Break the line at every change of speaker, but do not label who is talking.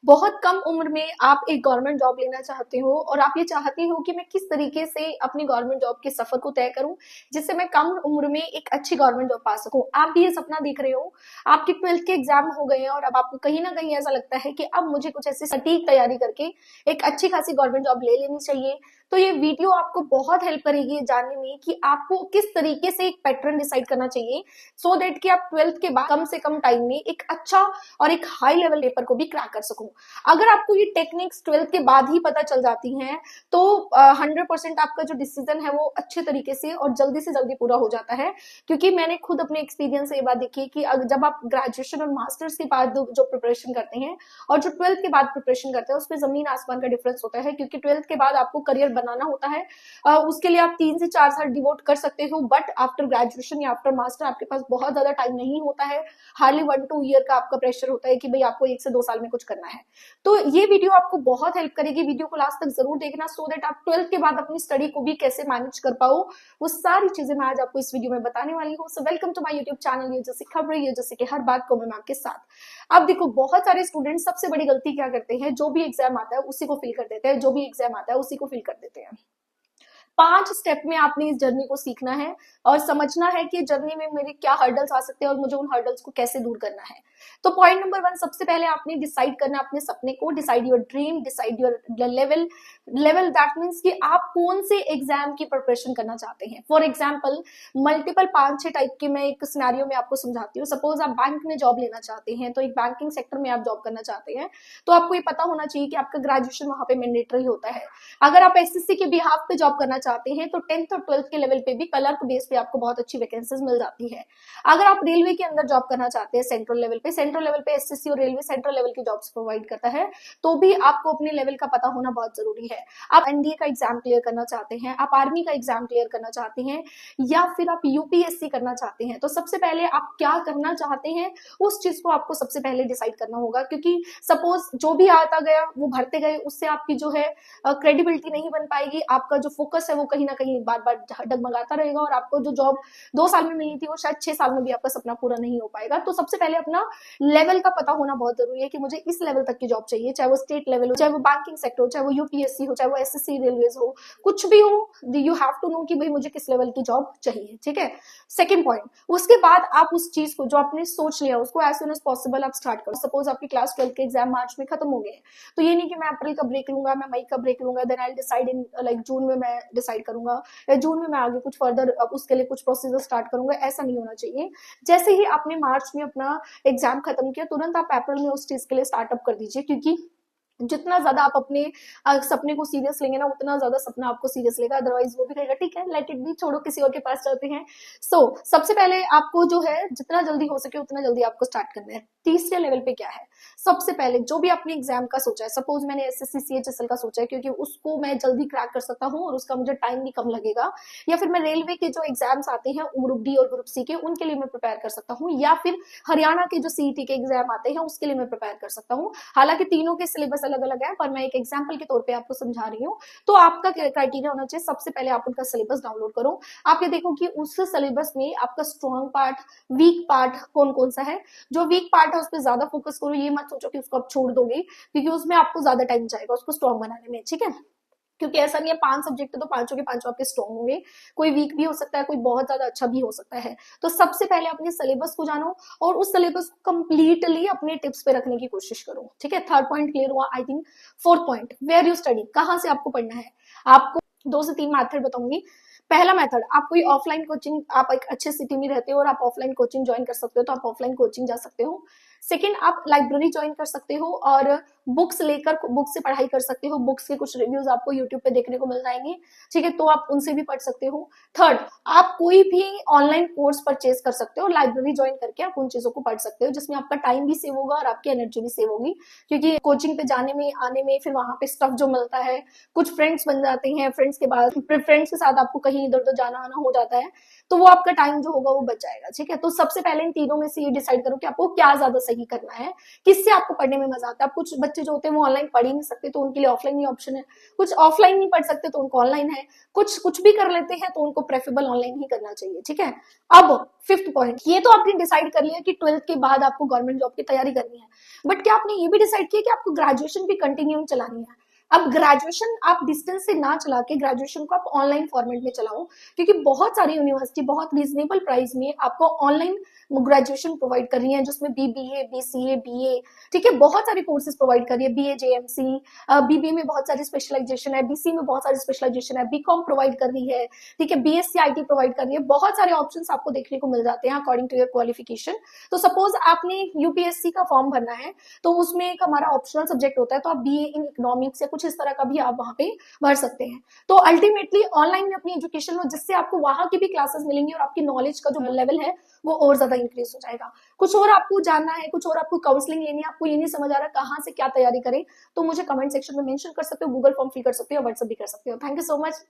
बहुत कम उम्र में आप एक गवर्नमेंट जॉब लेना चाहते हो और आप ये चाहते हो कि मैं किस तरीके से अपनी गवर्नमेंट जॉब के सफर को तय करूं जिससे मैं कम उम्र में एक अच्छी गवर्नमेंट जॉब पा सकूं। आप भी ये सपना देख रहे हो, आपके 12th के एग्जाम हो गए हैं और अब आपको कहीं ना कहीं ऐसा लगता है कि अब मुझे कुछ ऐसी सटीक तैयारी करके एक अच्छी खासी गवर्नमेंट जॉब ले लेनी चाहिए। तो ये वीडियो आपको बहुत हेल्प करेगी ये जानने में कि आपको किस तरीके से एक पैटर्न डिसाइड करना चाहिए सो दैट कि आप 12th के बाद कम से कम टाइम में एक अच्छा और एक हाई लेवल पेपर को भी क्रैक कर सको। अगर आपको ये टेक्निक्स 12th के बाद ही पता चल जाती हैं तो 100% आपका जो डिसीजन है वो अच्छे तरीके से और जल्दी से जल्दी पूरा हो जाता है। क्योंकि मैंने खुद अपने एक्सपीरियंस से ये बात देखी कि जब आप ग्रेजुएशन और मास्टर्स के बाद जो प्रिपरेशन करते हैं और जो 12th के बाद प्रिपरेशन करते हैं उसमें जमीन आसमान का डिफरेंस होता है। क्योंकि 12th के बाद आपको करियर बनाना होता है, उसके लिए आप 3 से 4 साल डिवोट कर सकते हो, बट आफ्टर ग्रेजुएशन या आफ्टर मास्टर आपके पास बहुत ज्यादा टाइम नहीं होता है। हार्डली 1-2 ईयर का आपका प्रेशर होता है कि भाई आपको 1 से 2 साल में कुछ करना है। तो ये वीडियो आपको बहुत हेल्प करेगी, वीडियो को लास्ट तक जरूर देखना सो दैट आप 12th के बाद अपनी स्टडी को भी कैसे मैनेज कर पाओ। वो सारी चीजें मैं आज आपको इस वीडियो में बताने वाली हूँ। So welcome to my YouTube channel, ये जैसे खबर ये जैसे कि हर बात को मैं आपके साथ। अब देखो, बहुत सारे स्टूडेंट सबसे बड़ी गलती क्या करते हैं, जो भी एग्जाम आता है उसी को फिल कर देते हैं, जो भी एग्जाम आता है उसी को फिल कर देते हैं। 5 स्टेप में आपने इस जर्नी को सीखना है और समझना है कि जर्नी में मेरे क्या हर्डल्स आ सकते हैं और मुझे उन हर्डल्स को कैसे दूर करना है। तो पॉइंट नंबर 1, सबसे पहले आपने डिसाइड करना अपने सपने को, decide your dream, decide your level. Level that means कि आप कौन से एग्जाम की प्रिपरेशन करना चाहते हैं। फॉर एग्जाम्पल, मल्टीपल 5-6 टाइप के मैं एक सिनेरियो में आपको समझाती हूँ। सपोज आप बैंक में जॉब लेना चाहते हैं, तो एक बैंकिंग सेक्टर में आप जॉब करना चाहते हैं, तो आपको ये पता होना चाहिए कि आपका ग्रेजुएशन वहां पे मैंडेटरी होता है। अगर आप एसएससी के बिहाफ पे जॉब करना चाहते हैं तो 10th और 12th के लेवल पे भी क्लर्क बेस पे आपको बहुत अच्छी वैकेंसीज मिल जाती है। अगर आप रेलवे के अंदर जॉब करना चाहते हैं सेंट्रल लेवल पे एसएससी और रेलवे सेंट्रल लेवल की जॉब्स प्रोवाइड करता है, तो भी आपको अपने लेवल का पता होना बहुत जरूरी है। आप एनडीए का एग्जाम क्लियर करना चाहते हैं, आप आर्मी का एग्जाम क्लियर करना चाहते हैं, या फिर आप यूपीएससी करना चाहते हैं, तो सबसे पहले आप क्या करना चाहते हैं उस चीज को आपको सबसे पहले डिसाइड करना होगा। क्योंकि सपोज जो भी आता गया वो भरते गए, उससे आपकी जो है क्रेडिबिलिटी नहीं बन पाएगी। आपका जो फोकस है वो कहीं ना कहीं बार बार डगमगाता रहेगा और आपको जो जॉब 2 साल में मिली थी वो शायद 6 साल में भी आपका सपना पूरा नहीं हो पाएगा। तो सबसे पहले अपना लेवल का पता होना बहुत जरूरी है कि मुझे इस लेवल तक की जॉब चाहिए, चाहे वो स्टेट लेवल हो, चाहे वो बैंकिंग सेक्टर हो, चाहे वो यूपीएससी हो, चाहे वो एसएससी रेलवे हो, कुछ भी हो, यू हैव टू नो कि भाई मुझे किस लेवल की जॉब चाहिए। ठीक है, सेकेंड पॉइंट। उसके बाद आप उस चीज को जो आपने सोच लिया उसको एज सुन एज पॉसिबल आप स्टार्ट करो। सपोज आपकी क्लास 12th के एग्जाम मार्च में खत्म हो गए, तो ये नहीं कि मैं अप्रैल का ब्रेक लूंगा, मैं मई का ब्रेक लूंगा, then I decide in like June में मैं डिसाइड करूंगा, या जून में मैं आगे कुछ फर्दर उसके लिए कुछ प्रोसीजर स्टार्ट करूंगा। ऐसा नहीं होना चाहिए। जैसे ही आपने मार्च में अपना एग्जाम खत्म किया, तुरंत आप अप्रैल में उस चीज के लिए स्टार्टअप कर दीजिए। क्योंकि जितना ज्यादा आप अपने सपने को सीरियस लेंगे ना, उतना ज्यादा सपना आपको सीरियस लेगा। अदरवाइज वो भी कहेगा ठीक है लेट इट बी, छोड़ो किसी और के पास चलते हैं। सबसे पहले आपको जो है जितना जल्दी हो सके उतना जल्दी आपको स्टार्ट करना है। तीसरे लेवल पे क्या है, सबसे पहले जो भी आपने एग्जाम का सोचा है, सपोज मैंने एसएससी सीएचएसएल का सोचा है क्योंकि उसको मैं जल्दी क्रैक कर सकता हूँ और उसका मुझे टाइम भी कम लगेगा, या फिर मैं रेलवे के जो एग्जाम्स आते हैं ग्रुप डी और ग्रुप सी के, उनके लिए मैं प्रिपेयर कर सकता हूँ, या फिर हरियाणा के जो सीईटी के एग्जाम आते हैं उसके लिए मैं प्रिपेयर कर सकता हूँ। हालांकि तीनों के सिलेबस अलग अलग है, पर मैं एक एग्जाम्पल के तौर पे आपको समझा रही हूँ। तो आपका क्राइटेरिया होना चाहिए, सबसे पहले आप उनका सिलेबस डाउनलोड करो। आप ये देखो कि उस सिलेबस में आपका स्ट्रॉन्ग पार्ट, वीक पार्ट कौन कौन सा है। जो वीक पार्ट है उस पर ज्यादा फोकस करो, ये मत सोचो कि उसको आप छोड़ दोगे, क्योंकि उसमें आपको ज्यादा टाइम जाएगा उसको स्ट्रॉन्ग बनाने में। ठीक है, क्योंकि ऐसा नहीं है 5 सब्जेक्ट है तो पांचों के पांचों आपके स्ट्रॉन्ग होंगे, कोई वीक भी हो सकता है, कोई बहुत ज्यादा अच्छा भी हो सकता है। तो सबसे पहले अपने सिलेबस को जानो और उस सिलेबस को कंप्लीटली अपने टिप्स पे रखने की कोशिश करो। ठीक है, थर्ड पॉइंट क्लियर हुआ I think. Fourth point, where you study, कहाँ से आपको पढ़ना है। आपको 2 से 3 मेथड बताऊंगी। पहला मेथड, आप कोई ऑफलाइन कोचिंग, आप एक अच्छे सिटी में रहते हो और आप ऑफलाइन कोचिंग ज्वाइन कर सकते हो तो आप ऑफलाइन कोचिंग जा सकते हो। सेकेंड, आप लाइब्रेरी ज्वाइन कर सकते हो और बुक्स लेकर बुक से पढ़ाई कर सकते हो। बुक्स के कुछ रिव्यूज आपको यूट्यूब पे देखने को मिल जाएंगे, ठीक है, तो आप उनसे भी पढ़ सकते हो। थर्ड, आप कोई भी ऑनलाइन कोर्स परचेज कर सकते हो, लाइब्रेरी ज्वाइन करके आप उन चीजों को पढ़ सकते हो, जिसमें आपका टाइम भी सेव होगा और आपकी एनर्जी भी सेव होगी। क्योंकि कोचिंग पे जाने में आने में फिर वहां पे स्टफ जो मिलता है, कुछ फ्रेंड्स बन जाते हैं, फ्रेंड्स के बाद फ्रेंड्स के साथ आपको कहीं इधर उधर जाना आना हो जाता है, तो वो आपका टाइम जो होगा वो बच जाएगा। ठीक है, तो सबसे पहले इन तीनों में से ये डिसाइड करो कि आपको क्या ज्यादा सही करना है, किससे आपको पढ़ने में मजा आता है। कुछ बच्चे जो होते हैं वो ऑनलाइन पढ़ ही नहीं सकते, तो उनके लिए ऑफलाइन ही ऑप्शन है, कुछ ऑफलाइन नहीं पढ़ सकते तो उनको ऑनलाइन है, कुछ कुछ भी कर लेते हैं तो उनको प्रेफरेबल ऑनलाइन ही करना चाहिए, ठीक है। अब फिफ्थ पॉइंट, ये तो आपने डिसाइड कर लिया कि 12th के बाद आपको गवर्नमेंट जॉब की तैयारी करनी है, बट क्या आपने ये भी डिसाइड किया कि आपको ग्रेजुएशन भी कंटिन्यू चलानी है। अब ग्रेजुएशन आप डिस्टेंस से ना चला के ग्रेजुएशन को आप ऑनलाइन फॉर्मेट में चलाओ, क्योंकि बहुत सारी यूनिवर्सिटी बहुत रीजनेबल प्राइस में आपको ऑनलाइन ग्रेजुएशन प्रोवाइड कर रही है, जिसमें बीबीए, बीसीए, बीए, ठीक है, बहुत सारे कोर्सेज प्रोवाइड कर रही है, बीए जेएमसी, बीबीए में बहुत सारी स्पेशलाइजेशन है, बीसी में बहुत सारी स्पेशलाइजेशन है, बीकॉम प्रोवाइड कर रही है, ठीक है, बीएससी आईटी प्रोवाइड कर रही है, बहुत सारे ऑप्शंस आपको देखने को मिल जाते हैं अकॉर्डिंग टू योर क्वालिफिकेशन। तो सपोज आपने यूपीएससी का फॉर्म भरना है, तो उसमें एक हमारा ऑप्शनल सब्जेक्ट होता है, तो आप बीए इन इकोनॉमिक्स या कुछ इस तरह का भी आप वहां पे भर सकते हैं। तो अल्टीमेटली ऑनलाइन में अपनी एजुकेशन लो, जिससे आपको वहां की भी क्लासेस मिलेंगी और आपकी नॉलेज का जो लेवल है वो और ज्यादा इंक्रीज हो जाएगा। कुछ और आपको जानना है, कुछ और आपको काउंसलिंग लेनी है, आपको ये नहीं समझ आ रहा कहाँ से क्या तैयारी करें, तो मुझे कमेंट सेक्शन में मेंशन कर सकते हो, गूगल फॉर्म फिल कर सकते हो, व्हाट्सएप भी कर सकते हो। Thank you so much.